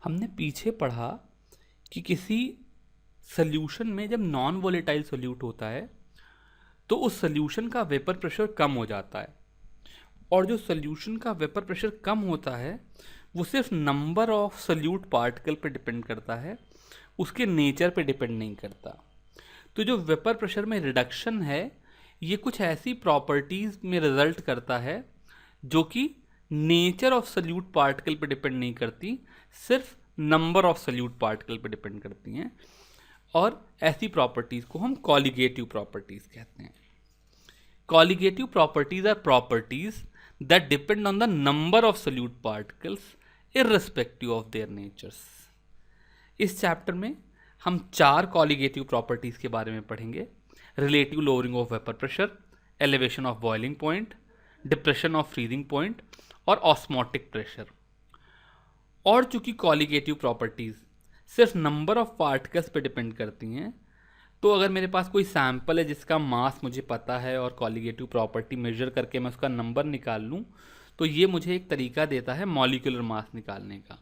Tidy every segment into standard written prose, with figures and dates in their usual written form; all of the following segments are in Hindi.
हमने पीछे पढ़ा कि किसी सल्यूशन में जब नॉन वोलेटाइल सोल्यूट होता है तो उस सल्यूशन का वेपर प्रेशर कम हो जाता है, और जो सल्यूशन का वेपर प्रेशर कम होता है वो सिर्फ नंबर ऑफ सल्यूट पार्टिकल पे डिपेंड करता है, उसके नेचर पे डिपेंड नहीं करता। तो जो वेपर प्रेशर में रिडक्शन है ये कुछ ऐसी प्रॉपर्टीज़ में रिजल्ट करता है जो कि नेचर ऑफ सल्यूट पार्टिकल पे डिपेंड नहीं करती, सिर्फ नंबर ऑफ सल्यूट पार्टिकल पे डिपेंड करती हैं, और ऐसी प्रॉपर्टीज़ को हम कॉलिगेटिव प्रॉपर्टीज़ कहते हैं। Colligative properties are properties that depend on the number of solute particles irrespective of their natures। इस चैप्टर में हम 4 कॉलिगेटिव प्रॉपर्टीज़ के बारे में पढ़ेंगे: relative lowering of vapour pressure, elevation of boiling point, depression of freezing point और ऑस्मोटिक प्रेशर। और चूंकि कॉलिगेटिव प्रॉपर्टीज़ सिर्फ नंबर ऑफ पार्टिकल्स पे डिपेंड करती हैं, तो अगर मेरे पास कोई सैम्पल है जिसका मास मुझे पता है और कॉलिगेटिव प्रॉपर्टी मेजर करके मैं उसका नंबर निकाल लूँ, तो ये मुझे एक तरीका देता है मॉलिक्यूलर मास निकालने का।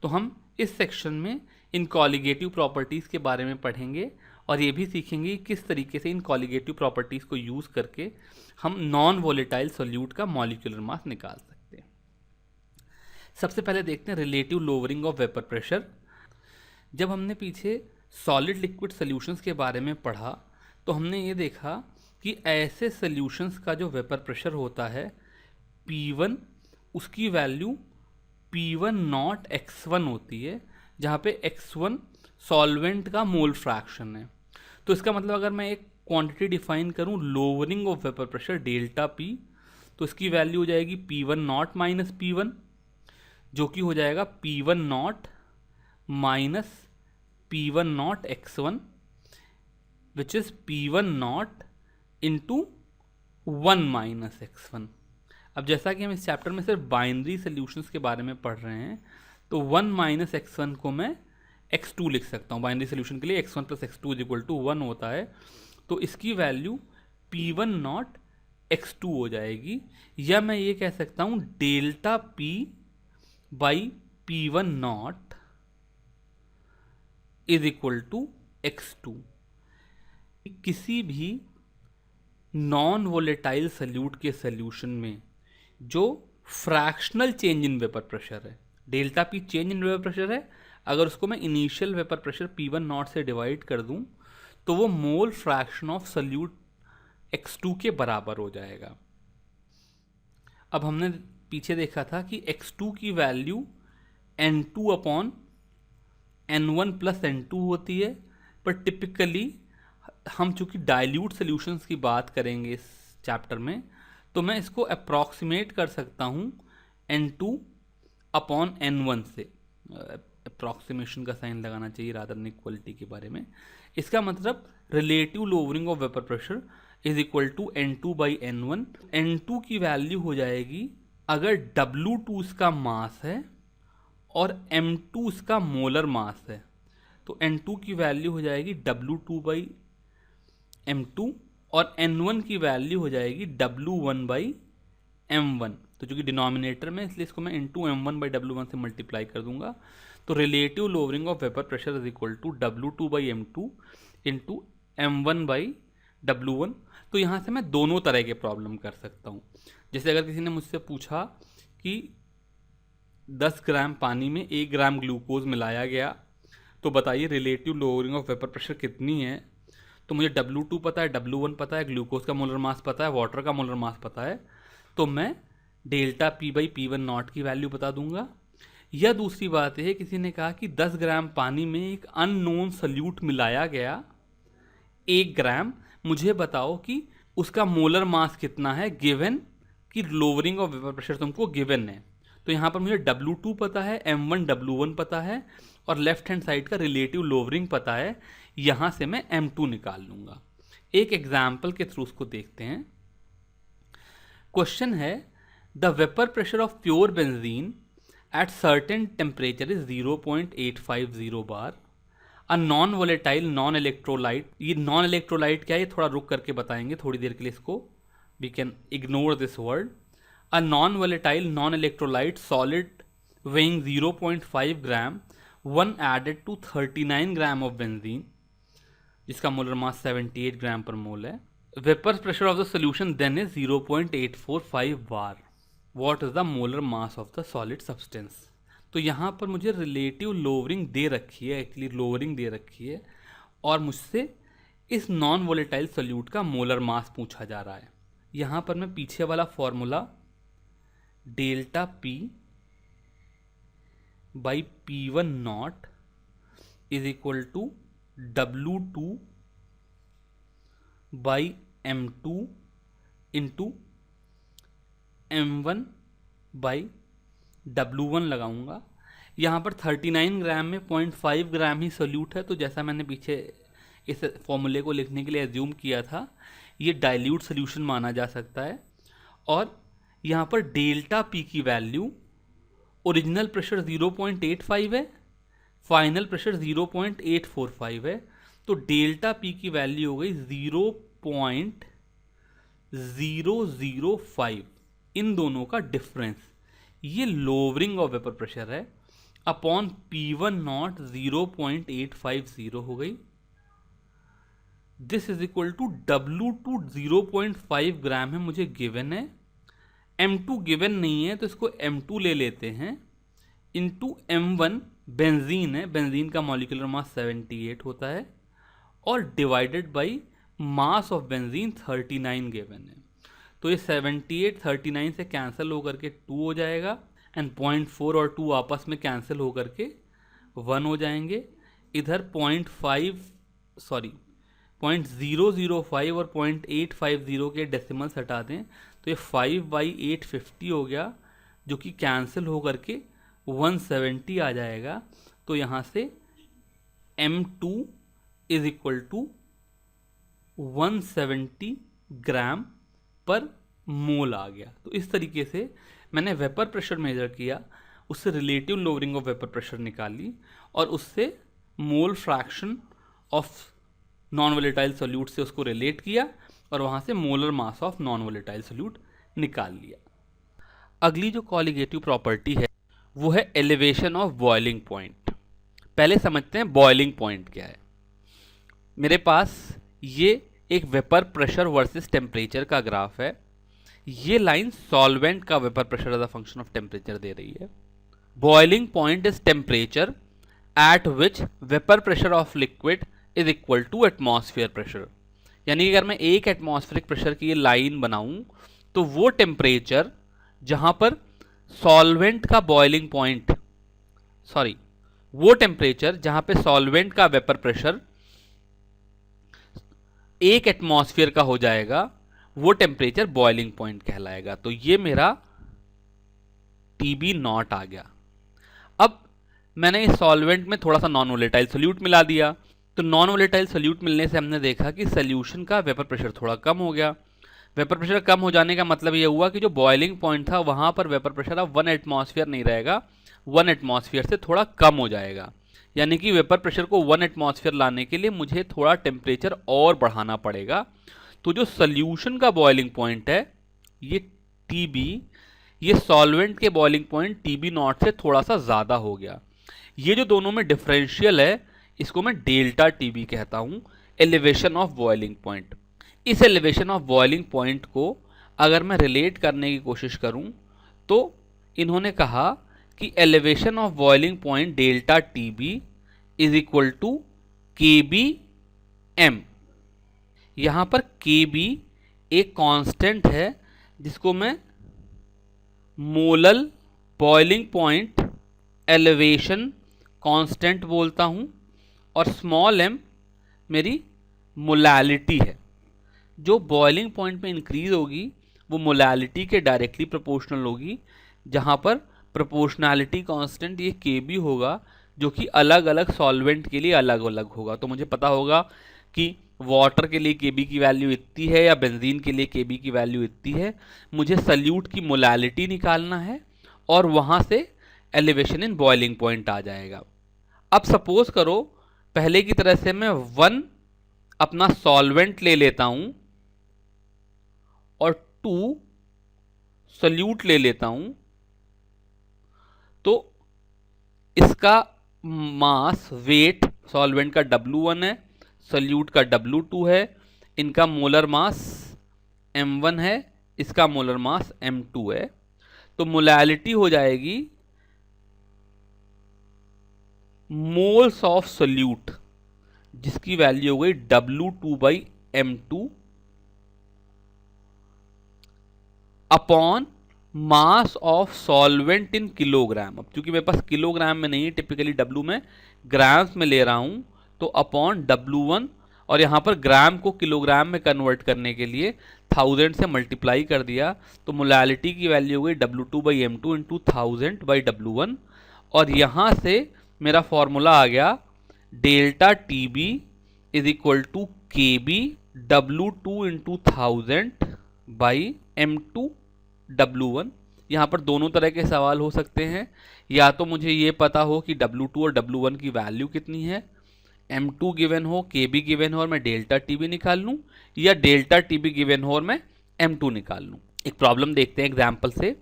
तो हम इस सेक्शन में इन कॉलिगेटिव प्रॉपर्टीज़ के बारे में पढ़ेंगे और ये भी सीखेंगे कि किस तरीके से इन कॉलिगेटिव प्रॉपर्टीज़ को यूज़ करके हम नॉन वोलेटाइल सोल्यूट का मॉलिक्यूलर मास निकाल सकते हैं। सबसे पहले देखते हैं relative lowering of vapour pressure. जब हमने पीछे सॉलिड लिक्विड सॉल्यूशंस के बारे में पढ़ा तो हमने ये देखा कि ऐसे सॉल्यूशंस का जो वेपर प्रेशर होता है P1, उसकी वैल्यू P1 नॉट x1 होती है, जहाँ पे x1 सॉल्वेंट का मोल फ्रैक्शन है। तो इसका मतलब अगर मैं एक क्वांटिटी डिफाइन करूँ lowering of vapour pressure delta P, तो इसकी वैल्यू हो जाएगी P1 नॉट माइनस P1, जो कि हो जाएगा P1 not minus P1 not x1 which is P1 not into 1 minus x1। अब जैसा कि हम इस चैप्टर में सिर्फ बाइनरी सॉल्यूशंस के बारे में पढ़ रहे हैं, तो 1 माइनस x1 को मैं x2 लिख सकता हूँ। बाइनरी सॉल्यूशन के लिए x1 plus x2 is equal to 1 होता है, तो इसकी वैल्यू P1 नॉट x2 हो जाएगी, या मैं ये कह सकता हूँ delta P by P1 not is equal to x2। किसी भी नॉन वोलेटाइल सल्यूट के सॉल्यूशन में जो fractional change in vapour pressure है, delta P change in vapour pressure है, अगर उसको मैं initial vapour pressure P1 nought से डिवाइड कर दूं तो वो mole fraction of solute x2 के बराबर हो जाएगा। अब हमने पीछे देखा था कि x2 की value N2 upon N1 plus N2 होती है, पर टिपिकली हम चूँकि डाइल्यूट सॉल्यूशंस की बात करेंगे इस चैप्टर में, तो मैं इसको अप्रॉक्सीमेट कर सकता हूँ N2 अपॉन N1 से। अप्रॉक्सीमेशन का साइन लगाना चाहिए रादर देन इक्वलिटी के बारे में। इसका मतलब relative lowering of vapour pressure is equal to N2 by N1। N2 की वैल्यू हो जाएगी, अगर W2 इसका मास है और M2 इसका मोलर मास है, तो N2 की वैल्यू हो जाएगी W2 बाई M2 और N1 की वैल्यू हो जाएगी W1 बाई M1। तो चूँकि डिनोमिनेटर में, इसलिए इसको मैं इंटू M1 बाई W1 से मल्टीप्लाई कर दूंगा। तो relative lowering of vapour pressure is equal to W2 by M2 into M1 by W1। तो यहाँ से मैं दोनों तरह के प्रॉब्लम कर सकता हूँ। जैसे अगर किसी ने मुझसे पूछा कि 10 ग्राम पानी में 1 ग्राम ग्लूकोज मिलाया गया, तो बताइए relative lowering of vapour pressure कितनी है। तो मुझे W2 पता है, W1 पता है, ग्लूकोज का मोलर मास पता है, वाटर का मोलर मास पता है, तो मैं delta P by P1 not की वैल्यू बता दूंगा। या दूसरी बात है, किसी ने कहा कि 10 ग्राम पानी में एक अननोन सल्यूट मिलाया गया 1 ग्राम, मुझे बताओ कि उसका मोलर मास कितना है, गिवन कि लोअरिंग ऑफ वेपर प्रेशर तुमको गिवन है। तो यहाँ पर मुझे W2 पता है, M1 W1 पता है, और लेफ्ट हैंड साइड का रिलेटिव लोअरिंग पता है। यहाँ से मैं M2 निकाल लूँगा। एक एग्जाम्पल के थ्रू उसको देखते हैं। क्वेश्चन है, the vapour pressure of pure benzene at certain temperature is 0.850 bar. A non volatile non electrolyte, ये नॉन इलेक्ट्रोलाइट क्या है ये थोड़ा रुक करके बताएंगे थोड़ी देर के लिए, इसको we can ignore this word. A non-volatile non-electrolyte solid weighing 0.5 gram, one added to 39 gram of benzene, जिसका मोलर मास 78 ग्राम पर मोल है. Vapour pressure of the solution then is 0.845 bar. What is the molar mass of the solid substance. तो यहाँ पर मुझे रिलेटिव लोअरिंग दे रखी है, एक्चुअली लोअरिंग दे रखी है, और मुझसे इस नॉन वोलेटाइल सोल्यूट का मोलर मास पूछा जा रहा है. यहाँ पर मैं पीछे वाला formula delta P by P1 not is equal to W2 by M2 into M1 by W1 लगाऊंगा. यहाँ पर 39 ग्राम में 0.5 ग्राम ही सोल्यूट है, तो जैसा मैंने पीछे इस फॉर्मूले को लिखने के लिए एज्यूम किया था, ये डाइल्यूट सोल्यूशन माना जा सकता है. और यहाँ पर डेल्टा पी की वैल्यू, ओरिजिनल प्रेशर 0.85 है, फाइनल प्रेशर 0.845 है, तो डेल्टा पी की वैल्यू हो गई 0.005. इन दोनों का डिफरेंस, ये लोअरिंग ऑफ वेपर प्रेशर है, अपॉन P1 नॉट 0.850 हो गई. This is equal to W2 0.5 gram है, मुझे गिवन है. M2 गिवन नहीं है, तो इसको M2 ले लेते हैं, इंटू M1 बेंजीन है, बेंजीन का मॉलिक्यूलर मास 78 होता है, और divided by mass of benzene 39 given है. तो ये 78 39 से कैंसिल होकर के 2 हो जाएगा, एंड 0.4 और 2 आपस में कैंसिल होकर के 1 हो जाएंगे. इधर 0.005 और 0.850 के डेसिमल्स हटा दें, तो ये 5/850 हो गया, जो कि कैंसिल होकर के 170 आ जाएगा. तो यहाँ से M2 इज इक्वल टू 170 ग्राम पर मोल आ गया. तो इस तरीके से मैंने वेपर प्रेशर मेजर किया, उससे relative lowering of vapour pressure निकाली, और उससे mole fraction of non volatile solute से उसको रिलेट किया, और वहाँ से molar mass of non volatile solute निकाल लिया. अगली जो कॉलिगेटिव प्रॉपर्टी है वो है एलिवेशन ऑफ बॉइलिंग पॉइंट. पहले समझते हैं बॉइलिंग पॉइंट क्या है. मेरे पास ये एक वेपर प्रेशर वर्सेस टेम्परेचर का ग्राफ है. ये लाइन सॉल्वेंट का vapour pressure as a function of temperature दे रही है. Boiling point is temperature at which vapour pressure of liquid is equal to atmosphere pressure. यानी कि अगर मैं एक एटमॉस्फेरिक प्रेशर की ये लाइन बनाऊं, तो वो टेम्परेचर जहां पर सॉल्वेंट का बॉइलिंग पॉइंट, वो टेम्परेचर जहां पे सॉल्वेंट का वेपर प्रेशर 1 एटमॉस्फेयर का हो जाएगा, वो टेम्परेचर बॉइलिंग पॉइंट कहलाएगा. तो ये मेरा TB नॉट आ गया. अब मैंने इस सॉल्वेंट में थोड़ा सा नॉन वोलेटाइल सोल्यूट मिला दिया, तो नॉन वोलेटाइल सोल्यूट मिलने से हमने देखा कि सोल्यूशन का वेपर प्रेशर थोड़ा कम हो गया. वेपर प्रेशर कम हो जाने का मतलब ये हुआ कि जो बॉइलिंग पॉइंट था वहां पर वेपर प्रेशर अब 1 एटमॉस्फेयर नहीं रहेगा, 1 एटमॉस्फेयर से थोड़ा कम हो जाएगा. यानी कि वेपर प्रेशर को 1 एटमॉस्फेयर लाने के लिए मुझे थोड़ा टेम्परेचर और बढ़ाना पड़ेगा. तो जो सोल्यूशन का बॉइलिंग पॉइंट है ये TB, ये सॉल्वेंट के बॉइलिंग पॉइंट TB नॉट से थोड़ा सा ज़्यादा हो गया. ये जो दोनों में डिफरेंशियल है, इसको मैं डेल्टा TB कहता हूँ, एलिवेशन ऑफ बॉइलिंग पॉइंट. इस एलिवेशन ऑफ बॉइलिंग पॉइंट को अगर मैं रिलेट करने की कोशिश करूँ, तो इन्होंने कहा कि elevation of boiling point delta TB is equal to KBM. यहाँ पर KB एक कांस्टेंट है, जिसको मैं molal boiling point elevation constant बोलता हूँ, और स्मॉल m मेरी मोलैलिटी है. जो बॉइलिंग पॉइंट में इंक्रीज होगी वो मोलैलिटी के डायरेक्टली प्रोपोर्शनल होगी, जहाँ पर प्रोपोर्शनैलिटी कांस्टेंट ये KB होगा, जो कि अलग अलग सॉल्वेंट के लिए अलग अलग होगा. तो मुझे पता होगा कि वाटर के लिए KB की वैल्यू इतनी है या बेंजीन के लिए KB की वैल्यू इतनी है. मुझे सल्यूट की मोलैलिटी निकालना है, और वहाँ से एलिवेशन इन बॉइलिंग पॉइंट आ जाएगा. अब सपोज करो पहले की तरह से मैं 1 अपना सॉल्वेंट ले लेता हूँ और 2 सल्यूट ले लेता हूँ, तो इसका मास वेट सॉल्वेंट का W1 है, सॉल्यूट का W2 है, इनका मोलर मास M1 है, इसका मोलर मास M2 है। तो मोलैलिटी हो जाएगी मोल्स ऑफ सॉल्यूट, जिसकी वैल्यू हो गई W2/M2 upon mass of solvent in kilogram. अब चूंकि मेरे पास किलोग्राम में नहीं, टिपिकली W में ग्राम्स में ले रहा हूं, तो अपॉन W1, और यहां पर ग्राम को किलोग्राम में कन्वर्ट करने के लिए 1000 से मल्टीप्लाई कर दिया, तो मोलैलिटी की वैल्यू हो गई W2/M2 इंटू 1000/W1। और यहां से मेरा फॉर्मूला आ गया delta TB is equal to KB W2 into 1000/M2 W1। यहाँ पर दोनों तरह के सवाल हो सकते हैं, या तो मुझे ये पता हो कि W2 और W1 की वैल्यू कितनी है, M2 गिवन हो, KB गिवन हो और मैं डेल्टा TB निकाल लूँ, या डेल्टा TB गिवन हो और मैं M2 निकाल लूँ। एक प्रॉब्लम देखते हैं एग्जाम्पल से।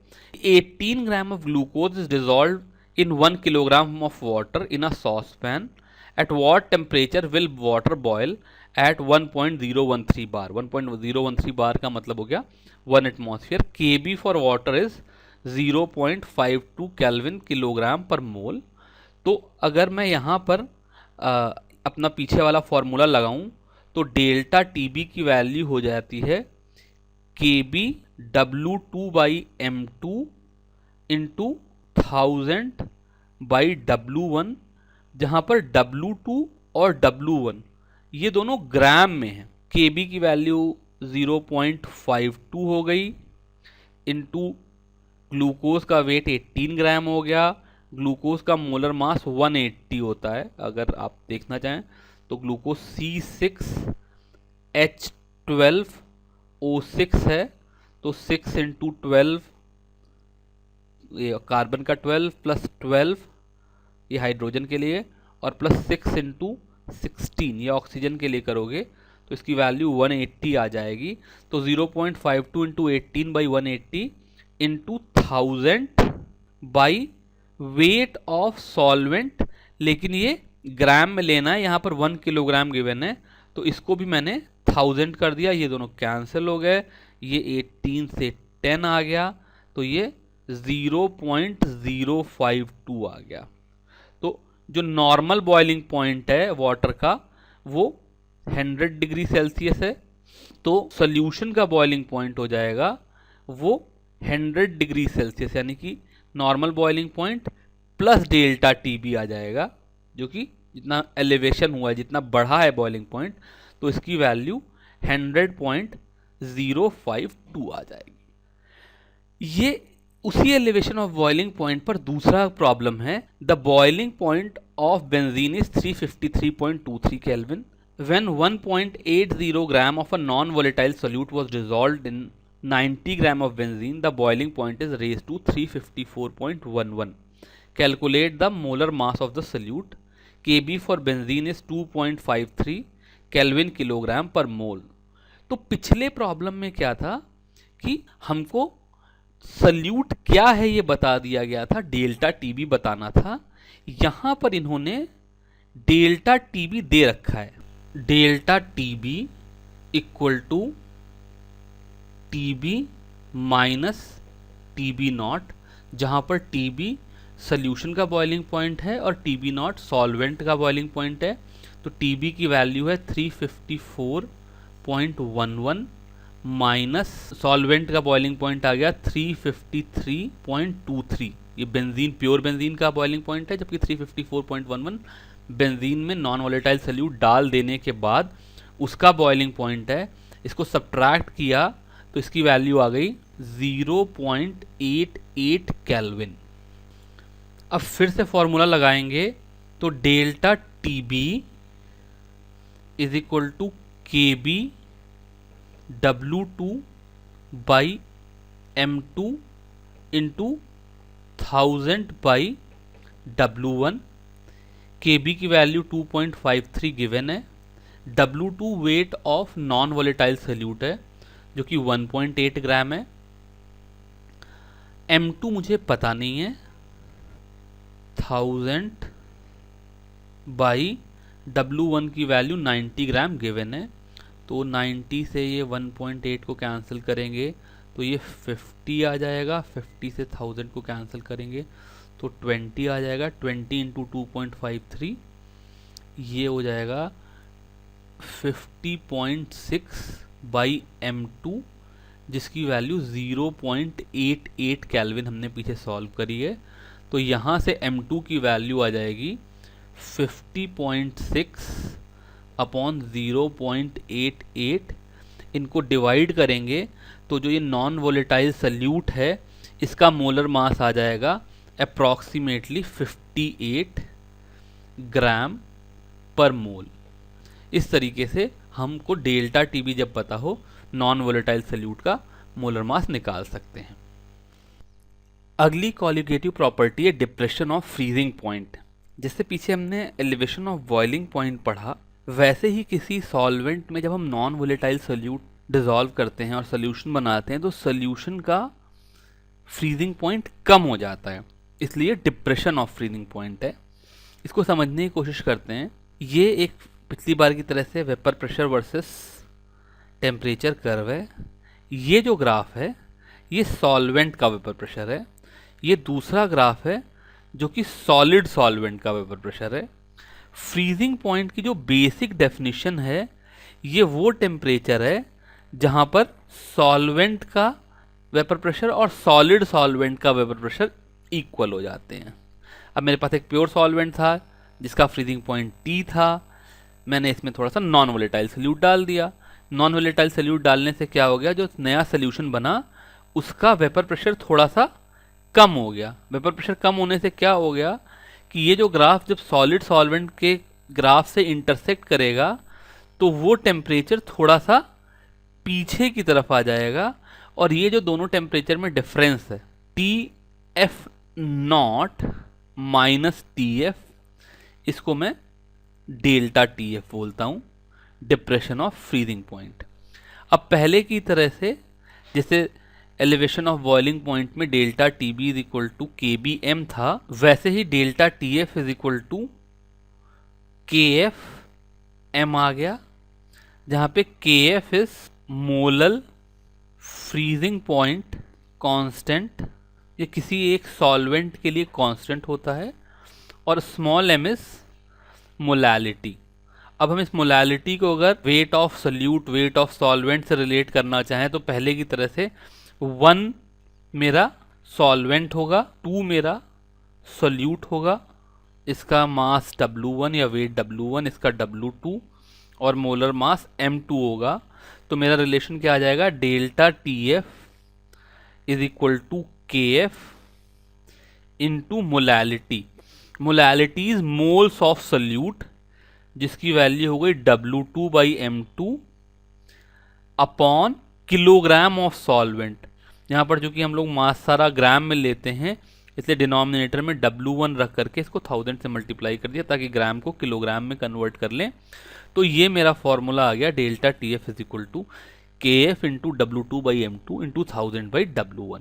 18 gram of glucose is dissolve in 1 kilogram of water in a saucepan. At what temperature will water boil at 1.013 bar. 1.013 bar का मतलब हो गया 1 atmosphere. KB for water is 0.52 kelvin kilogram पर मोल। तो अगर मैं यहाँ पर अपना पीछे वाला फॉर्मूला लगाऊं, तो डेल्टा TB की वैल्यू हो जाती है KB W2/M2 इंटू 1000/W1, जहाँ पर W2 और W1 ये दोनों ग्राम में है। KB की वैल्यू 0.52 हो गई, इंटू ग्लूकोज का वेट 18 ग्राम हो गया। ग्लूकोज का मोलर मास 180 होता है, अगर आप देखना चाहें तो ग्लूकोज C6H12O6 है, तो 6 इंटू 12, ये कार्बन का 12 प्लस 12 ये हाइड्रोजन के लिए, और प्लस 6 इंटू 16 ये ऑक्सीजन के लिए करोगे तो इसकी वैल्यू 180 आ जाएगी। तो 0.52 into 18/180 into 1000 weight of solvent, लेकिन ये ग्राम में लेना है, यहाँ पर 1 किलोग्राम गिवन है, तो इसको भी मैंने 1000 कर दिया, ये दोनों कैंसिल हो गए, ये 18 से 10 आ गया, तो ये 0.052 आ गया। तो जो नॉर्मल बॉइलिंग पॉइंट है वाटर का वो 100 डिग्री सेल्सियस है, तो सोल्यूशन का बॉइलिंग पॉइंट हो जाएगा वो 100 डिग्री सेल्सियस, यानी कि normal boiling point plus delta TB आ जाएगा, जो कि जितना एलिवेशन हुआ है, जितना बढ़ा है बॉइलिंग पॉइंट, तो इसकी वैल्यू 100.052 आ जाएगी। ये उसी एलिवेशन ऑफ बॉइलिंग पॉइंट पर दूसरा प्रॉब्लम है। The boiling point of benzene is 353.23 kelvin when 1.80 gram of a non-volatile solute was dissolved in 90 gram of benzene, the boiling point is raised to 354.11. Calculate the molar mass of the solute. KB for benzene is 2.53 Kelvin kilogram पर मोल। तो पिछले प्रॉब्लम में क्या था कि हमको सल्यूट क्या है ये बता दिया गया था, डेल्टा TB बताना था। यहां पर इन्होंने डेल्टा TB दे रखा है, delta TB equal to TB minus TB not, जहां पर TB सॉल्यूशन का बॉइलिंग पॉइंट है और TB नॉट सॉल्वेंट का बॉइलिंग पॉइंट है। तो TB की वैल्यू है 354.11 माइनस सॉल्वेंट का बॉइलिंग पॉइंट आ गया 353.23। ये बेंजीन, प्योर बेंजीन का बॉइलिंग पॉइंट है, जबकि 354.11 बेंजीन में नॉन वोलेटाइल सल्यूट डाल देने के बाद उसका बॉइलिंग पॉइंट है। इसको सब्ट्रैक्ट किया तो इसकी वैल्यू आ गई 0.88 केल्विन। अब फिर से फॉर्मूला लगाएंगे तो delta TB is equal to KB W2/M2 into 1000/W1। KB की वैल्यू 2.53 गिवन है। W2 weight of non volatile solute है जो कि 1.8 ग्राम है। M2 मुझे पता नहीं है, 1000 बाई W1 की वैल्यू 90 ग्राम गिवन है, तो 90 से ये 1.8 को कैंसिल करेंगे तो ये 50 आ जाएगा, 50 से 1000 को कैंसिल करेंगे तो 20 आ जाएगा, 20 इंटू 2.53 ये हो जाएगा 50.6 बाई M2, जिसकी वैल्यू 0.88 केल्विन हमने पीछे सॉल्व करी है। तो यहाँ से M2 की वैल्यू आ जाएगी 50.6 अपॉन 0.88। इनको डिवाइड करेंगे तो जो ये नॉन वोलेटाइल सल्यूट है इसका मोलर मास आ जाएगा अप्रॉक्सीमेटली 58 ग्राम पर मोल। इस तरीके से हमको डेल्टा टीबी जब पता हो नॉन वोलेटाइल सल्यूट का मोलर मास निकाल सकते हैं। अगली कॉलिगेटिव प्रॉपर्टी है डिप्रेशन ऑफ फ्रीजिंग पॉइंट। जिससे पीछे हमने एलिवेशन ऑफ बॉइलिंग पॉइंट पढ़ा, वैसे ही किसी सॉल्वेंट में जब हम नॉन वोलेटाइल सल्यूट डिसॉल्व करते हैं और सोल्यूशन बनाते हैं तो सोल्यूशन का फ्रीजिंग पॉइंट कम हो जाता है, इसलिए डिप्रेशन ऑफ फ्रीजिंग पॉइंट है। इसको समझने की कोशिश करते हैं। ये एक पिछली बार की तरह से vapour pressure versus temperature curve है। ये जो ग्राफ है ये सॉल्वेंट का वेपर प्रेशर है, ये दूसरा ग्राफ है जो कि सॉलिड सॉल्वेंट का वेपर प्रेशर है। फ्रीजिंग पॉइंट की जो बेसिक डेफिनेशन है ये वो टेम्परेचर है जहाँ पर सॉल्वेंट का वेपर प्रेशर और सॉलिड सॉल्वेंट का वेपर प्रेशर इक्वल हो जाते हैं। अब मेरे पास एक प्योर सॉल्वेंट था जिसका फ्रीजिंग पॉइंट T था, मैंने इसमें थोड़ा सा नॉन वोलेटाइल सल्यूट डाल दिया। नॉन वोलेटाइल सल्यूट डालने से क्या हो गया, जो नया सोल्यूशन बना उसका वेपर प्रेशर थोड़ा सा कम हो गया। वेपर प्रेशर कम होने से क्या हो गया कि ये जो ग्राफ जब सॉलिड सॉल्वेंट के ग्राफ से इंटरसेक्ट करेगा तो वो टेम्परेचर थोड़ा सा पीछे की तरफ आ जाएगा, और ये जो दोनों टेम्परेचर में डिफरेंस है TF0 माइनस TF, इसको मैं डेल्टा TF बोलता हूँ, डिप्रेशन ऑफ फ्रीजिंग पॉइंट। अब पहले की तरह से जैसे एलिवेशन ऑफ बॉइलिंग पॉइंट में delta TB is equal to KBM था, वैसे ही delta TF is equal to KFM आ गया, जहाँ पे KF is molar freezing point constant. ये किसी एक सॉल्वेंट के लिए कांस्टेंट होता है, और स्मॉल m इज मोलैलिटी। अब हम इस मोलैलिटी को अगर weight of solute, weight of solvent से रिलेट करना चाहें तो पहले की तरह से 1 मेरा सॉल्वेंट होगा, 2 मेरा सॉल्यूट होगा, इसका मास W1 या वेट W1, इसका W2 और मोलर मास M2 होगा। तो मेरा रिलेशन क्या आ जाएगा, delta TF is equal to KF into molality. Molality is moles of solute, जिसकी वैल्यू हो गई W2 by M2 upon kilogram of solvent. यहाँ पर चूंकि हम लोग मास सारा ग्राम में लेते हैं इसलिए डिनोमिनेटर में W1 रख करके इसको 1000 से मल्टीप्लाई कर दिया ताकि ग्राम को किलोग्राम में कन्वर्ट कर लें। तो ये मेरा फॉर्मूला आ गया delta TF is equal to KF into W2 by M2 into 1000 by W1।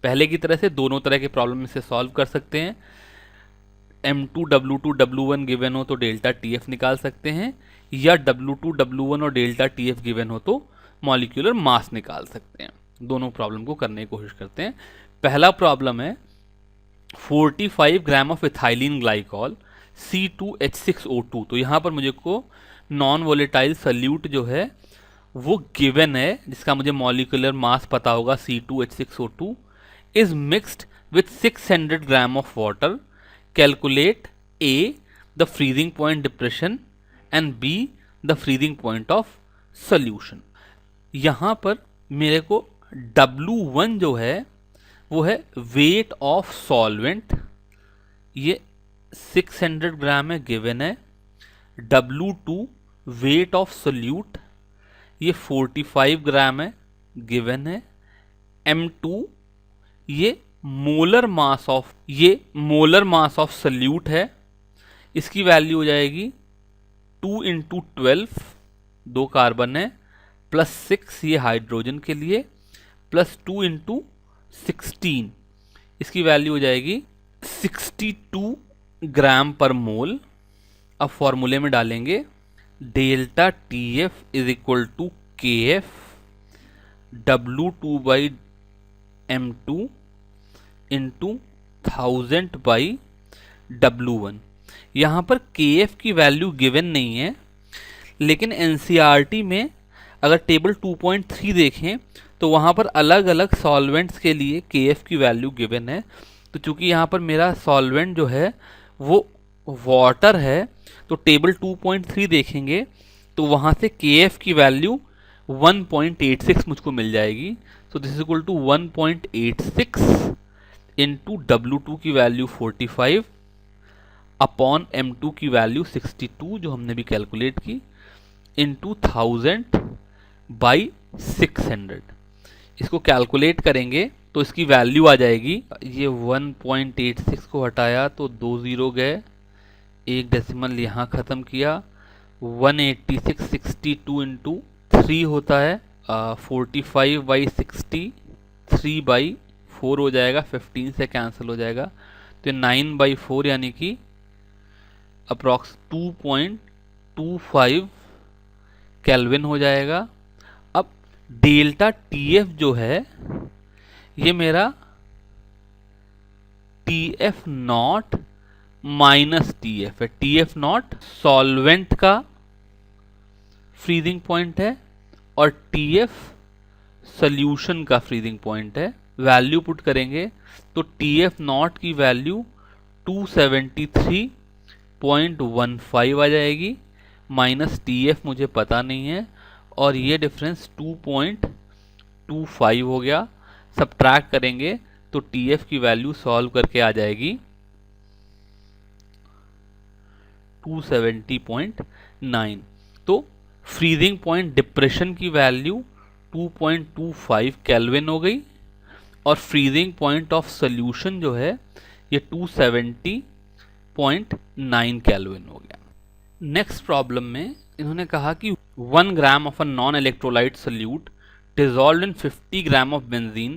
पहले की तरह से दोनों तरह के प्रॉब्लम इसे सॉल्व कर सकते हैं। M2 W2 W1 गिवन हो तो डेल्टा TF निकाल सकते हैं, या W2 W1 और डेल्टा TF गिवन हो तो मॉलिक्यूलर मास निकाल सकते हैं। दोनों प्रॉब्लम को करने की कोशिश करते हैं। पहला प्रॉब्लम है 45 gram of ethylene glycol C2H6O2। तो यहाँ पर मुझे को नॉन वोलेटाइल सल्यूट जो है वो गिवन है, जिसका मुझे मॉलिक्यूलर मास पता होगा C2H6O2 is mixed with 600 gram of water. Calculate A the freezing point depression and B the freezing point of solution. यहाँ पर मेरे को W1 जो है वो है वेट ऑफ सॉल्वेंट, ये 600 ग्राम है गिवन है। W2 वेट ऑफ सोल्यूट ये 45 ग्राम है गिवन है। M2 ये मोलर मास ऑफ सोल्यूट है, इसकी वैल्यू हो जाएगी 2 इंटू 12, 2 कार्बन है, प्लस 6 ये हाइड्रोजन के लिए, प्लस 2 इंटू 16, इसकी वैल्यू हो जाएगी 62 ग्राम पर मोल। अब फॉर्मूले में डालेंगे delta T F is equal to K F W2/m2 into 1000/W1। यहाँ पर के एफ की वैल्यू गिवन नहीं है, लेकिन एनसीईआरटी में अगर टेबल 2.3 देखें तो वहाँ पर अलग अलग सॉल्वेंट्स के लिए के एफ की वैल्यू गिवन है। तो चूंकि यहाँ पर मेरा सॉल्वेंट जो है वो वाटर है, तो टेबल 2.3 देखेंगे तो वहाँ से के एफ की वैल्यू 1.86 मुझको मिल जाएगी। So this is equal to 1.86 into W2 की वैल्यू 45 अपॉन M2 की वैल्यू 62 जो हमने भी कैलकुलेट की, इंटू 1000/600। इसको कैलकुलेट करेंगे तो इसकी वैल्यू आ जाएगी, ये 1.86 को हटाया तो 2 जीरो गए, एक डेसिमल यहाँ ख़त्म किया, 186 62 इंटू 3 होता है 45/60, 3/4 हो जाएगा, 15 से कैंसिल हो जाएगा, तो 9/4 यानी कि अप्रॉक्स 2.25 केल्विन हो जाएगा। अब डेल्टा टी एफ जो है ये मेरा T F not minus T F है। टी एफ नॉट सॉल्वेंट का फ्रीजिंग पॉइंट है और टी एफ सोल्यूशन का फ्रीजिंग पॉइंट है। वैल्यू पुट करेंगे तो टी एफ नॉट की वैल्यू 273.15 आ जाएगी, माइनस टी एफ मुझे पता नहीं है, और ये डिफरेंस 2.25 हो गया। सब्ट्रैक्ट करेंगे तो टी एफ की वैल्यू सॉल्व करके आ जाएगी 270.9। तो फ्रीजिंग पॉइंट डिप्रेशन की वैल्यू 2.25 केल्विन हो गई और फ्रीजिंग पॉइंट ऑफ सोल्यूशन जो है ये 270.9 केल्विन हो गया। नेक्स्ट प्रॉब्लम में इन्होंने कहा कि 1 gram of a non electrolyte solute dissolved in 50 gram of benzene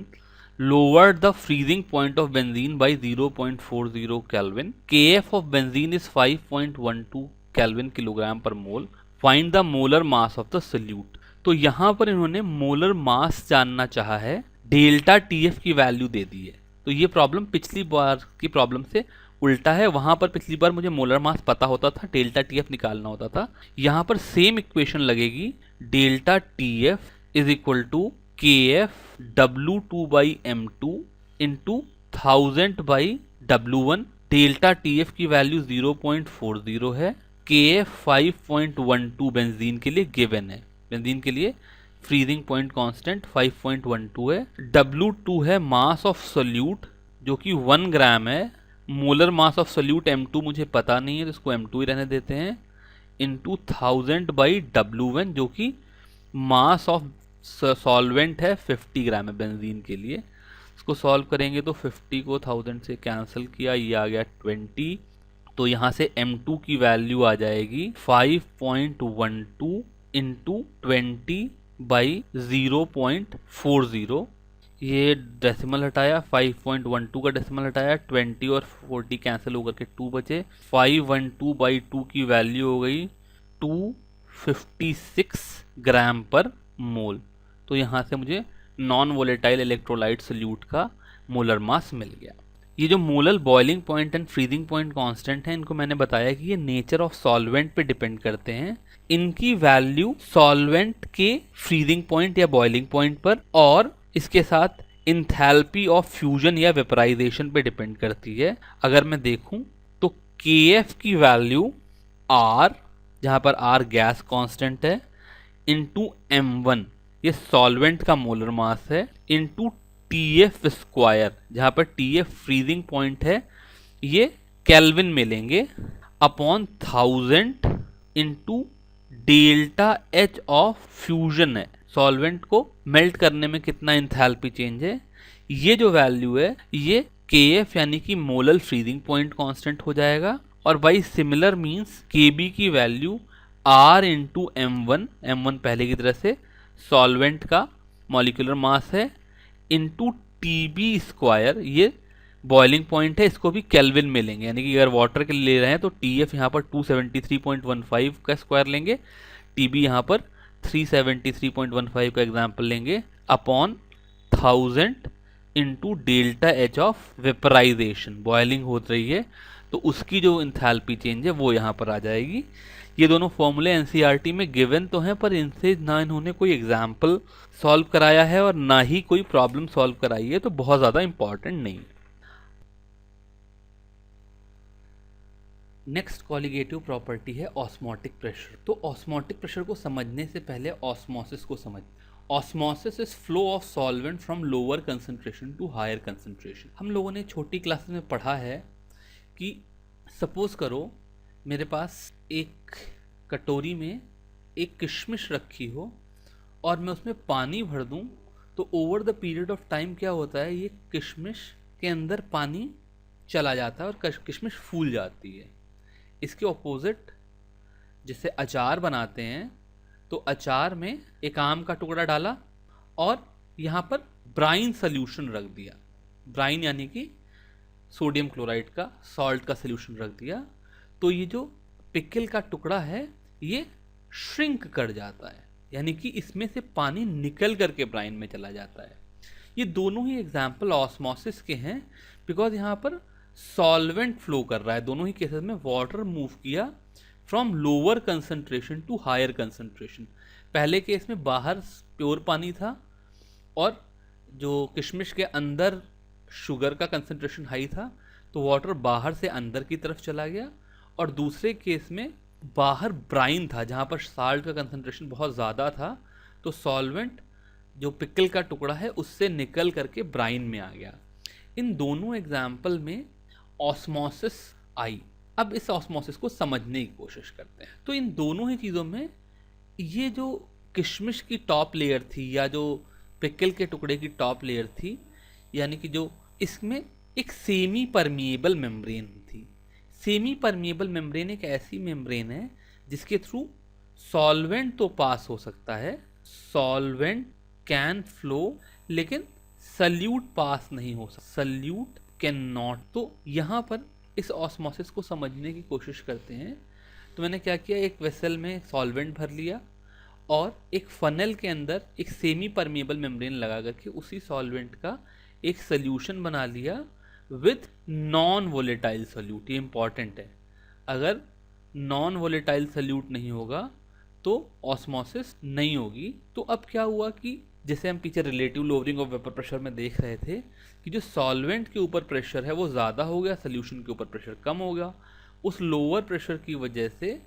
lowered the freezing point of benzene by 0.40 Kelvin. Kf of benzene is 5.12 Kelvin kilogram per mole. Find the molar mass of the solute. तो यहाँ पर इन्होंने मोलर मास जानना चाहा है, डेल्टा टीएफ की वैल्यू दे दी है। तो ये प्रॉब्लम पिछली बार की प्रॉब्लम से उल्टा है। वहाँ पर पिछली बार मुझे मोलर मास पता होता था, डेल्टा टीएफ निकालना होता था। यहाँ पर सेम इक्वेशन लगेगी, delta TF is equal to K F W2/m2 into 1000/W1। Delta TF की वैल्यू 0.40 है, के एफ 5.12 बेंजीन के लिए गिवन है। बेंजीन के लिए फ्रीजिंग पॉइंट कांस्टेंट 5.12 है। W2 है मास ऑफ सोल्यूट जो कि 1 ग्राम है। Molar mass of solute M2 मुझे पता नहीं है तो इसको M2 ही रहने देते हैं, इंटू 1000/W1 जो कि मास ऑफ सॉल्वेंट है 50 ग्राम है बेंजीन के लिए। इसको सॉल्व करेंगे तो 50 को 1000 से कैंसिल किया, ये आ गया 20। तो यहाँ से M2 की वैल्यू आ जाएगी 5.12 इंटू 20/0.40। ये डेसिमल हटाया, 5.12 का डेसिमल हटाया, 20 और 40 कैंसिल होकर के 2 बचे। 512/2 की वैल्यू हो गई 256 ग्राम पर मोल। तो यहाँ से मुझे नॉन वोलेटाइल इलेक्ट्रोलाइट सोल्यूट का मोलर मास मिल गया। ये जो molar boiling point and freezing point constant है, इनको मैंने बताया कि ये नेचर ऑफ सॉल्वेंट पे डिपेंड करते हैं। इनकी वैल्यू सॉल्वेंट के फ्रीजिंग पॉइंट या बॉइलिंग पॉइंट पर और इसके साथ इंथैल्पी ऑफ फ्यूजन या वेपराइजेशन पे डिपेंड करती है। अगर मैं देखूं तो KF की वैल्यू R, जहाँ पर R गैस कांस्टेंट है, इंटू M1 ये सॉल्वेंट का मोलर मास है, इंटू TF स्क्वायर जहाँ पर TF फ्रीजिंग पॉइंट है, ये केल्विन में लेंगे, upon 1000 into delta H of fusion है, सॉल्वेंट को मेल्ट करने में कितना इंथैल्पी चेंज है। ये जो वैल्यू है ये KF यानी कि मोलर फ्रीजिंग पॉइंट कांस्टेंट हो जाएगा। और बाई सिमिलर मींस KB की वैल्यू R इंटू M1 पहले की तरह से सॉल्वेंट का मॉलिक्यूलर मास है, इंटू TB स्क्वायर ये बॉइलिंग पॉइंट है इसको भी केल्विन में लेंगे, यानी कि अगर वाटर के लिए ले रहे हैं तो TF यहाँ पर 273.15 का स्क्वायर लेंगे, TB यहाँ पर 373.15 का एग्जाम्पल लेंगे upon 1000 into delta H of vaporisation, boiling हो रही है तो उसकी जो इंथैल्पी चेंज है वो यहाँ पर आ जाएगी। ये दोनों फॉर्मूले एनसीईआरटी में गिवन तो हैं, पर इनसे ना इन्होंने कोई एग्जाम्पल सॉल्व कराया है और ना ही कोई प्रॉब्लम सॉल्व कराई है, तो बहुत ज़्यादा इंपॉर्टेंट नहीं। नेक्स्ट कॉलिगेटिव प्रॉपर्टी है ऑस्मोटिक प्रेशर। तो ऑस्मोटिक प्रेशर को समझने से पहले ऑस्मोसिस को समझ। Osmosis is flow of solvent from lower concentration to higher concentration. हम लोगों ने छोटी क्लासेस में पढ़ा है कि सपोज करो मेरे पास एक कटोरी में एक किशमिश रखी हो और मैं उसमें पानी भर दूं, तो over the period of time क्या होता है, ये किशमिश के अंदर पानी चला जाता है और किशमिश फूल जाती है। इसके ऑपोजिट जिसे अचार बनाते हैं, तो अचार में एक आम का टुकड़ा डाला और यहाँ पर ब्राइन सॉल्यूशन रख दिया, ब्राइन यानी कि सोडियम क्लोराइड का, सॉल्ट का सॉल्यूशन रख दिया, तो ये जो पिकल का टुकड़ा है ये श्रिंक कर जाता है, यानी कि इसमें से पानी निकल करके ब्राइन में चला जाता है। ये दोनों ही एग्जाम्पल ऑस्मोसिस के हैं, बिकॉज यहाँ पर सॉल्वेंट फ्लो कर रहा है। दोनों ही केसेस में वाटर मूव किया from lower concentration to higher concentration. पहले केस में बाहर प्योर पानी था और जो किशमिश के अंदर शुगर का कंसंट्रेशन हाई था, तो वाटर बाहर से अंदर की तरफ चला गया, और दूसरे केस में बाहर ब्राइन था जहाँ पर साल्ट का कंसंट्रेशन बहुत ज़्यादा था, तो सॉल्वेंट जो पिकल का टुकड़ा है उससे निकल करके ब्राइन में आ गया। इन दोनों एग्जाम्पल में ऑस्मोसिस आई। अब इस ऑस्मोसिस को समझने की कोशिश करते हैं। तो इन दोनों ही चीज़ों में ये जो किशमिश की टॉप लेयर थी या जो पिकल के टुकड़े की टॉप लेयर थी, यानी कि जो इसमें एक सेमी परमिएबल मेम्ब्रेन थी। सेमी परमिएबल मेम्ब्रेन एक ऐसी मेम्ब्रेन है जिसके थ्रू सॉल्वेंट तो पास हो सकता है, सॉल्वेंट कैन फ्लो, लेकिन सल्यूट पास नहीं हो सकता, सल्यूट कैन नॉट। तो यहाँ पर इस ऑस्मोसिस को समझने की कोशिश करते हैं। तो मैंने क्या किया, एक वेसल में सॉल्वेंट भर लिया और एक फनल के अंदर एक सेमी परमिएबल मेम्ब्रेन लगा करके उसी सॉल्वेंट का एक सल्यूशन बना लिया विथ नॉन वोलेटाइल सल्यूट। ये इंपॉर्टेंट है, अगर नॉन वोलेटाइल सल्यूट नहीं होगा तो ऑस्मोसिस नहीं होगी। तो अब क्या हुआ कि जैसे हम पीछे relative lowering of vapour pressure में देख रहे थे कि जो सॉल्वेंट के ऊपर प्रेशर है वो ज़्यादा हो गया, सॉल्यूशन के ऊपर प्रेशर कम हो गया। उस लोअर प्रेशर की वजह से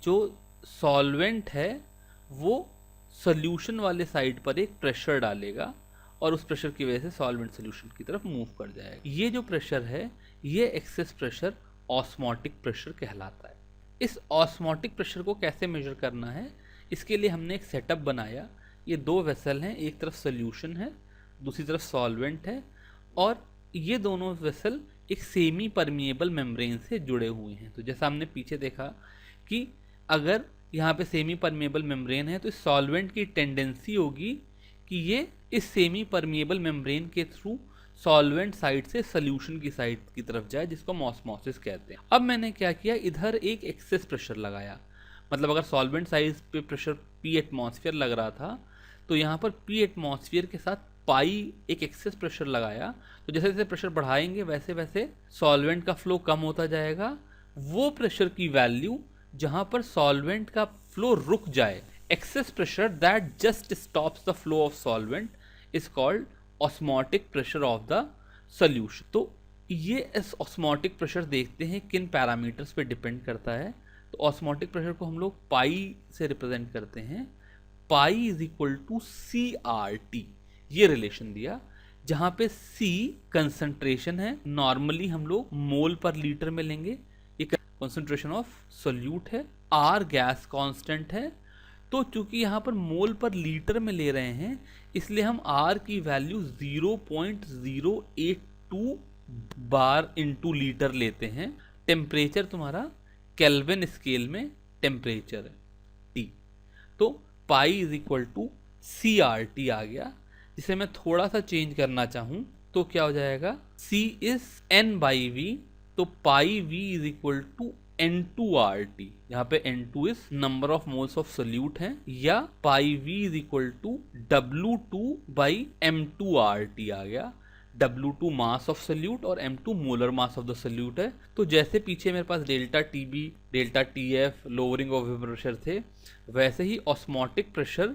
जो सॉल्वेंट है वो सॉल्यूशन वाले साइड पर एक प्रेशर डालेगा और उस प्रेशर की वजह से सॉल्वेंट सॉल्यूशन की तरफ मूव कर जाएगा। ये जो प्रेशर है ये एक्सेस प्रेशर ऑस्मोटिक प्रेशर कहलाता है। इस ऑस्मोटिक प्रेशर को कैसे मेजर करना है, इसके लिए हमने एक सेटअप बनाया। ये दो वेसल हैं, एक तरफ सॉल्यूशन है दूसरी तरफ सॉल्वेंट है, और ये दोनों वेसल एक सेमी परमिएबल मेम्ब्रेन से जुड़े हुए हैं। तो जैसा हमने पीछे देखा कि अगर यहाँ पे सेमी परमिएबल मेम्ब्रेन है तो इस सॉल्वेंट की टेंडेंसी होगी कि ये इस सेमी परमिएबल मेम्ब्रेन के थ्रू सॉल्वेंट साइड से सॉल्यूशन की साइड की तरफ जाए, जिसको हम ऑस्मोसिस कहते हैं। अब मैंने क्या किया, इधर एक एक्सेस प्रेशर लगाया, मतलब अगर सॉल्वेंट साइड पे प्रेशर P एटमॉस्फेयर लग रहा था तो यहाँ पर P एटमॉस्फेयर के साथ पाई एक एक्सेस प्रेशर लगाया। तो जैसे जैसे प्रेशर बढ़ाएंगे वैसे वैसे सॉल्वेंट का फ्लो कम होता जाएगा। वो प्रेशर की वैल्यू जहाँ पर सॉल्वेंट का फ्लो रुक जाए, excess pressure that just stops the flow of solvent is called osmotic pressure of the solution. तो ये इस ऑस्मोटिक प्रेशर देखते हैं किन पैरामीटर्स पे डिपेंड करता है। तो ऑस्मोटिक प्रेशर को हम लोग पाई से रिप्रेजेंट करते हैं। Pi is equal to CRT, ये रिलेशन दिया, जहाँ पे C कंसंट्रेशन है, नॉर्मली हम लोग मोल पर लीटर में लेंगे, ये कंसंट्रेशन ऑफ सोल्यूट है, R गैस कांस्टेंट है। तो चूंकि यहाँ पर मोल पर लीटर में ले रहे हैं इसलिए हम R की वैल्यू 0.082 बार इंटू लीटर लेते हैं। टेम्परेचर तुम्हारा केल्विन स्केल में टेम्परेचर है T, तो pi is equal to CRT आ गया। जिसे मैं थोड़ा सा चेंज करना चाहूँ तो क्या हो जाएगा, C इज N/V, तो pi V is equal to N2RT। यहाँ पे N2 is number of moles of solute है, या पाई V is equal to W2/M2RT आ गया। W2 मास ऑफ सोल्यूट और M2 molar mass of the solute है। तो जैसे पीछे मेरे पास delta TB, delta TF, lowering of vapour pressure थे, वैसे ही osmotic pressure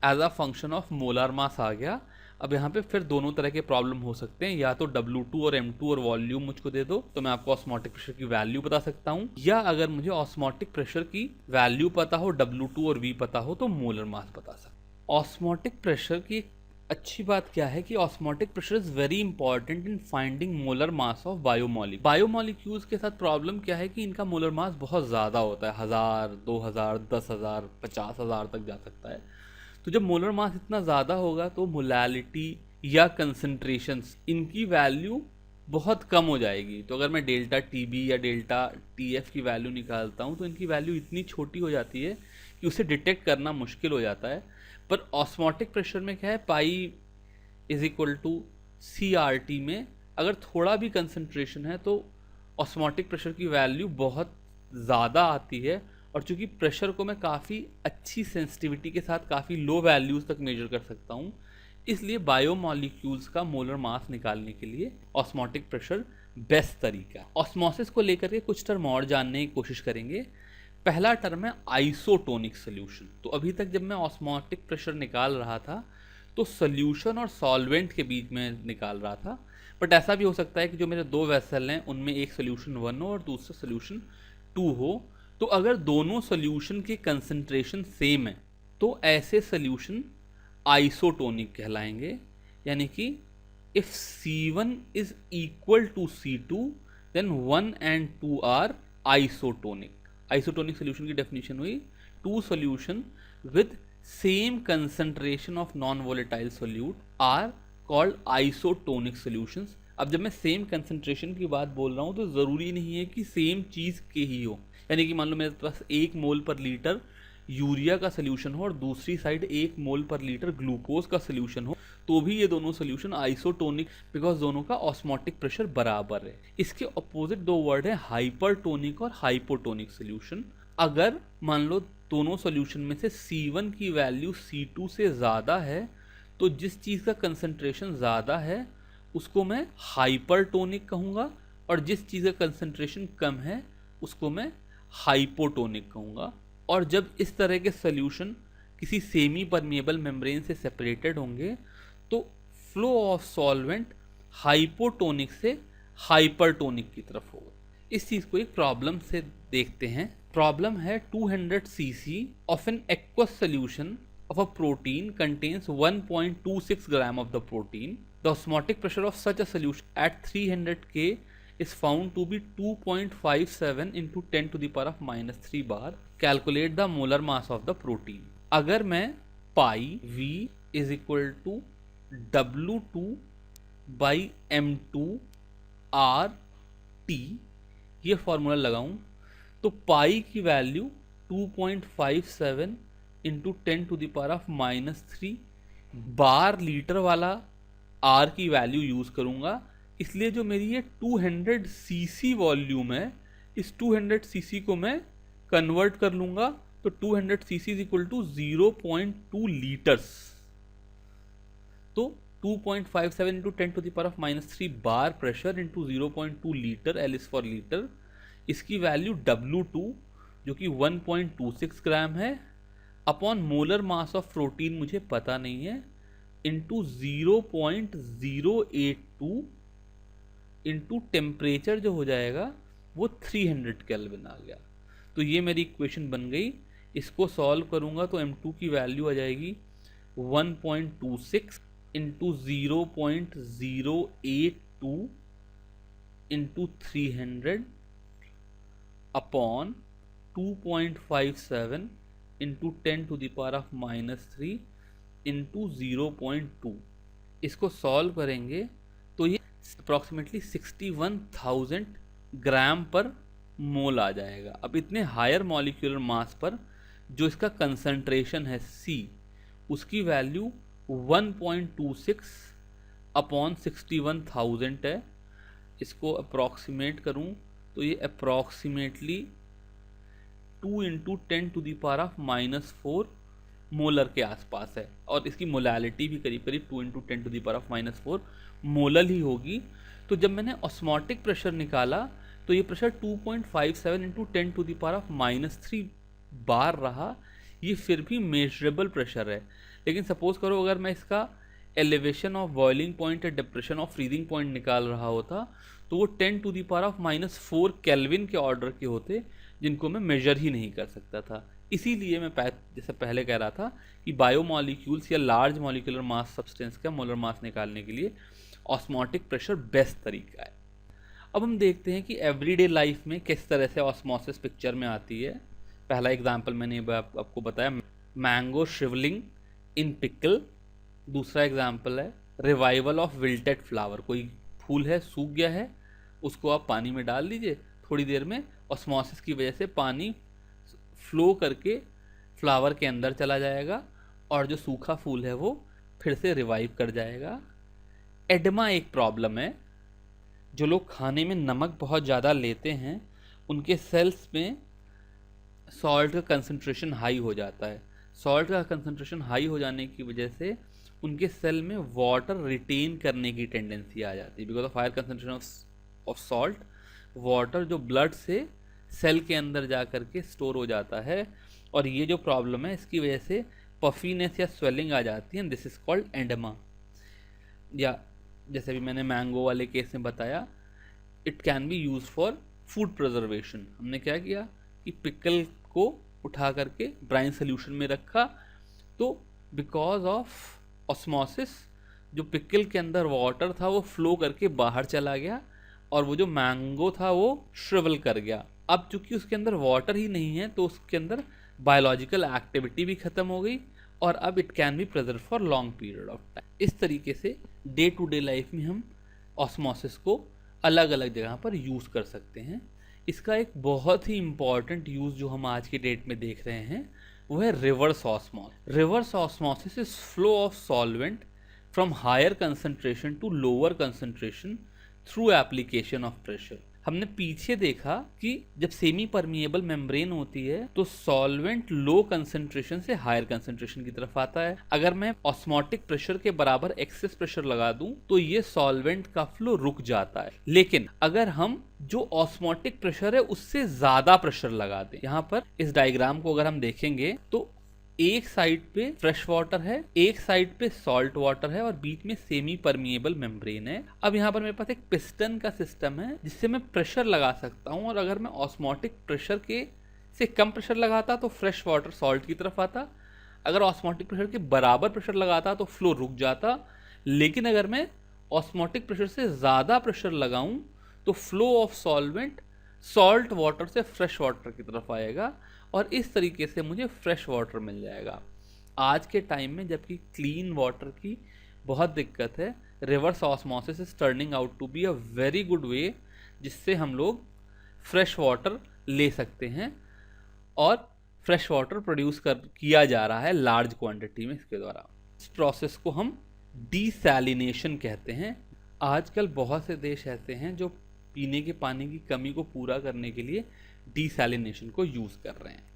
as a function of molar mass आ गया। अब यहाँ पे फिर दोनों तरह के प्रॉब्लम हो सकते हैं, या तो W2 और M2 और वॉल्यूम मुझको दे दो तो मैं आपको ऑस्मोटिक प्रेशर की वैल्यू बता सकता हूँ, या अगर मुझे ऑस्मोटिक प्रेशर की वैल्यू पता हो, W2 और V पता हो, तो मोलर मास बता सकता। ऑस्मोटिक प्रेशर की अच्छी बात क्या है कि osmotic pressure is very important in finding molar mass of biomolecules. Biomolecules के साथ प्रॉब्लम क्या है कि इनका मोलर मास बहुत ज़्यादा होता है, 1000, 2000, 10,000, 50,000 तक जा सकता है। तो जब मोलर मास इतना ज़्यादा होगा तो मोलैलिटी या कंसंट्रेशंस, इनकी वैल्यू बहुत कम हो जाएगी। तो अगर मैं डेल्टा TB या डेल्टा TF की वैल्यू निकालता हूँ तो इनकी वैल्यू इतनी छोटी हो जाती है कि उसे डिटेक्ट करना मुश्किल हो जाता है। पर ऑस्मोटिक प्रेशर में क्या है, pi is equal to CRT में अगर थोड़ा भी कंसंट्रेशन है तो ऑस्मोटिक प्रेशर की वैल्यू बहुत ज़्यादा आती है। और चूंकि प्रेशर को मैं काफ़ी अच्छी सेंसिटिविटी के साथ काफ़ी लो वैल्यूज़ तक मेजर कर सकता हूँ, इसलिए बायोमॉलिक्यूल्स का मोलर मास निकालने के लिए ऑस्मोटिक प्रेशर बेस्ट तरीका है। ऑस्मोसिस को लेकर के कुछ टर्म और जानने की कोशिश करेंगे। पहला टर्म है आइसोटोनिक सोल्यूशन। तो अभी तक जब मैं ऑस्मोटिक प्रेशर निकाल रहा था तो सोल्यूशन और सॉल्वेंट के बीच में निकाल रहा था, बट ऐसा भी हो सकता है कि जो मेरे दो वेसल हैं उनमें एक सोल्यूशन 1 हो और दूसरा सोल्यूशन 2 हो। तो अगर दोनों सोल्यूशन की कंसंट्रेशन सेम है तो ऐसे सोल्यूशन आइसोटोनिक कहलाएंगे। यानी कि if C1 is equal to C2 then 1 and 2 are isotonic. Isotonic solution की डेफिनेशन हुई, two solution with same concentration of non volatile solute are called isotonic solutions. अब जब मैं सेम कंसंट्रेशन की बात बोल रहा हूँ तो ज़रूरी नहीं है कि सेम चीज़ के ही हो। यानी कि मान लो मेरे पास 1 मोल पर लीटर यूरिया का सोल्यूशन हो और दूसरी साइड 1 मोल पर लीटर ग्लूकोज का सोल्यूशन हो, तो भी ये दोनों सोल्यूशन आइसोटोनिक, बिकॉज दोनों का ऑस्मोटिक प्रेशर बराबर है। इसके अपोजिट दो वर्ड है हाइपरटोनिक और हाइपोटोनिक सोल्यूशन। अगर मान लो दोनों सोल्यूशन में से C1 की वैल्यू C2 से ज़्यादा है तो जिस चीज़ का कंसंट्रेशन ज़्यादा है उसको मैं हाइपरटोनिक कहूँगा, और जिस चीज़ का कंसंट्रेशन कम है उसको मैं हाइपोटोनिक कहूँगा। और जब इस तरह के सोल्यूशन किसी सेमी परमिएबल मेम्ब्रेन से सेपरेटेड होंगे तो फ्लो ऑफ सॉल्वेंट हाइपोटोनिक से हाइपरटोनिक की तरफ होगा। इस चीज़ को एक प्रॉब्लम से देखते हैं। प्रॉब्लम है 200 cc of an aqueous solution of a protein contains 1.26 gram of the protein. The osmotic pressure of such a solution at 300 K is found to be 2.57 into 10 to the power of -3 bar. Calculate the molar mass of the protein. अगर मैं pi V is equal to W2 by M2 RT ये फॉर्मूला लगाऊं तो पाई की value 2.57 into 10 to the power of -3 bar litre वाला आर की वैल्यू यूज़ करूँगा। इसलिए जो मेरी ये 200 cc वॉल्यूम है, इस 200 cc को मैं कन्वर्ट कर लूँगा तो 200 cc is equal to 0.2 litres. तो 2.57 into 10 to the power of -3 bar pressure into 0.2 litre, L is for litre. इसकी वैल्यू W2 जो कि 1.26 ग्राम है upon molar mass of protein मुझे पता नहीं है इंटू 0.082 इंटू टेम्परेचर जो हो जाएगा वो 300 केल्विन आ गया। तो ये मेरी इक्वेशन बन गई। इसको सॉल्व करूँगा तो M2 की वैल्यू आ जाएगी 1.26 into 0.082 into 300 upon 2.57 into 10 to the power of -3 into 0.2। इसको सॉल्व करेंगे तो ये अप्रॉक्सीमेटली 61,000 ग्राम पर मोल आ जाएगा। अब इतने हायर मॉलिक्यूलर मास पर जो इसका कंसंट्रेशन है C, उसकी वैल्यू 1.26 अपॉन 61,000 है। इसको अप्रॉक्सीमेट करूं तो ये अप्रॉक्सीमेटली 2 इंटू 10⁻⁻⁴ मोलर के आसपास है, और इसकी मोलैलिटी भी करीब करीब 2 इंटू 10⁻⁻⁴ मोलर ही होगी। तो जब मैंने ऑस्मोटिक प्रेशर निकाला तो ये प्रेशर 2.57 इंटू 10⁻³ बार रहा। ये फिर भी मेजरेबल प्रेशर है। लेकिन सपोज करो अगर मैं इसका एलिवेशन ऑफ बॉइलिंग पॉइंट या डिप्रेशन ऑफ फ्रीजिंग पॉइंट निकाल रहा होता तो वो 10⁻⁻⁴ केल्विन के ऑर्डर के होते, जिनको मैं मेजर ही नहीं कर सकता था। इसीलिए मैं जैसे पहले कह रहा था कि बायोमॉलिक्यूल्स या लार्ज मॉलिक्यूलर मास सब्सटेंस का मोलर मास निकालने के लिए ऑस्मोटिक प्रेशर बेस्ट तरीका है। अब हम देखते हैं कि एवरीडे लाइफ में किस तरह से ऑस्मोसिस पिक्चर में आती है। पहला एग्जांपल मैंने आपको बताया, मैंगो श्रिवलिंग इन पिकल। दूसरा एग्जांपल है रिवाइवल ऑफ विल्टेड फ्लावर। कोई फूल है, सूख गया है, उसको आप पानी में डाल दीजिए, थोड़ी देर में ऑस्मोसिस की वजह से पानी फ्लो करके फ्लावर के अंदर चला जाएगा और जो सूखा फूल है वो फिर से रिवाइव कर जाएगा। एडमा एक प्रॉब्लम है। जो लोग खाने में नमक बहुत ज़्यादा लेते हैं उनके सेल्स में सॉल्ट का कंसंट्रेशन हाई हो जाता है। सॉल्ट का कंसंट्रेशन हाई हो जाने की वजह से उनके सेल में वाटर रिटेन करने की टेंडेंसी आ जाती है। Because of higher concentration of salt, water जो ब्लड से सेल के अंदर जा कर के स्टोर हो जाता है, और ये जो प्रॉब्लम है इसकी वजह से पफीनेस या स्वेलिंग आ जाती है। This is called oedema. या जैसे भी मैंने मैंगो वाले केस में बताया, it can be use for food preservation. हमने क्या किया कि पिकल को उठा करके ब्राइन सोल्यूशन में रखा, तो बिकॉज ऑफ ऑस्मोसिस जो पिकल के अंदर वाटर था वो फ्लो करके बाहर चला गया, और वो जो मैंगो था वो श्रिवल कर गया। अब चूंकि उसके अंदर वाटर ही नहीं है तो उसके अंदर बायोलॉजिकल एक्टिविटी भी खत्म हो गई, और अब it can be preserve for long period of time. इस तरीके से डे टू डे लाइफ में हम ऑस्मोसिस को अलग अलग जगह पर यूज़ कर सकते हैं। इसका एक बहुत ही इम्पॉर्टेंट यूज़ जो हम आज के डेट में देख रहे हैं वो है reverse osmosis. Reverse osmosis is flow of solvent from higher concentration to lower concentration through application of pressure. हमने पीछे देखा कि जब सेमी परमिएबल मेम्ब्रेन होती है तो सॉल्वेंट लो कंसंट्रेशन से हायर कंसंट्रेशन की तरफ आता है। अगर मैं ऑस्मोटिक प्रेशर के बराबर एक्सेस प्रेशर लगा दूं तो ये सॉल्वेंट का फ्लो रुक जाता है। लेकिन अगर हम जो ऑस्मोटिक प्रेशर है उससे ज्यादा प्रेशर लगा दें, यहाँ पर इस डायग्राम को अगर हम देखेंगे तो एक साइड पे फ्रेश वाटर है, एक साइड पे सॉल्ट वाटर है, और बीच में सेमी परमिएबल मेम्ब्रेन है। अब यहाँ पर मेरे पास एक पिस्टन का सिस्टम है जिससे मैं प्रेशर लगा सकता हूँ, और अगर मैं ऑस्मोटिक प्रेशर के से कम प्रेशर लगाता तो फ्रेश वाटर सॉल्ट की तरफ आता, अगर ऑस्मोटिक प्रेशर के बराबर प्रेशर लगाता तो फ्लो रुक जाता। लेकिन अगर मैं ऑस्मोटिक प्रेशर से ज़्यादा प्रेशर लगाऊं तो flow of solvent salt water से फ्रेश वाटर की तरफ आएगा, और इस तरीके से मुझे फ्रेश वाटर मिल जाएगा। आज के टाइम में जबकि क्लीन वाटर की बहुत दिक्कत है, reverse osmosis is turning out to be a very good way जिससे हम लोग फ्रेश वाटर ले सकते हैं, और फ्रेश वाटर प्रोड्यूस किया जा रहा है लार्ज क्वांटिटी में इसके द्वारा। इस प्रोसेस को हम डीसैलिनेशन कहते हैं। आजकल बहुत से देश ऐसे हैं जो पीने के पानी की कमी को पूरा करने के लिए डीसैलिनेशन को यूज़ कर रहे हैं।